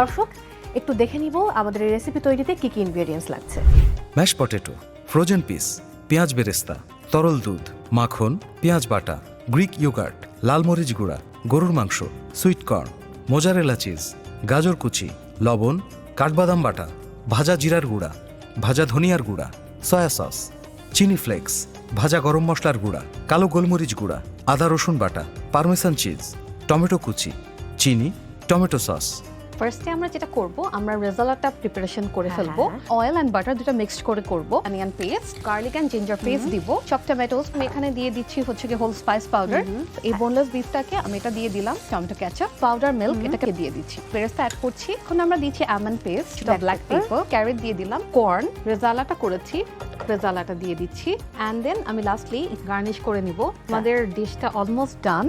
দর্শক একটু দেখে নিব আমাদের এই রেসিপি তৈরিতে কি কি ইনগ্রেডিয়েন্টস লাগছে। ম্যাশ পটেটো, ফ্রোজেন পিস, পেঁয়াজ বেরেস্তা, তরল দুধ, মাখন, পেঁয়াজ বাটা, গ্রিক ইয়োগার্ট, লাল মরিচ গুঁড়া, গরুর মাংস, সুইট কর্ন, মোজারেলা চিজ, গাজর কুচি, লবণ, কাঠবাদাম বাটা, ভাজা জিরার গুঁড়া, ভাজা ধনিয়ার গুঁড়া, সয়া সস, চিনি ফ্লেক্স, ভাজা গরম মশলার গুঁড়া, কালো গোলমরিচ গুঁড়া, আদা রসুন বাটা, পারমেসান চিজ, টমেটো কুচি, চিনি, টমেটো সস। ফার্স্টে আমরা যেটা করব, আমরা রেজালাটা প্রিপারেশন করে ফেলবো। অয়েল এন্ড বাটার দুটো মিক্সড করে করব। Onion paste, garlic and ginger paste দিব, চপ টমেটোস আমি এখানে দিয়ে দিচ্ছি হচ্ছে কি হোল স্পাইস পাউডার। এই বোনলেস বিফটাকে আমি এটা দিয়ে দিলাম, টমেটো কেচাপ, পাউডার মিল্ক এটাকে দিয়ে দিচ্ছি, পেস্টটা অ্যাড করছি। এখন আমরা দিচ্ছি almond paste, black pepper, carrot দিয়ে দিলাম, কর্ন, রেজালাটা করেছি, রেজালাটা দিয়ে দিচ্ছি, এন্ড দেন আমি লাস্টলি গার্নিশ করে নিব। আমাদের ডিশটা অলমোস্ট ডান।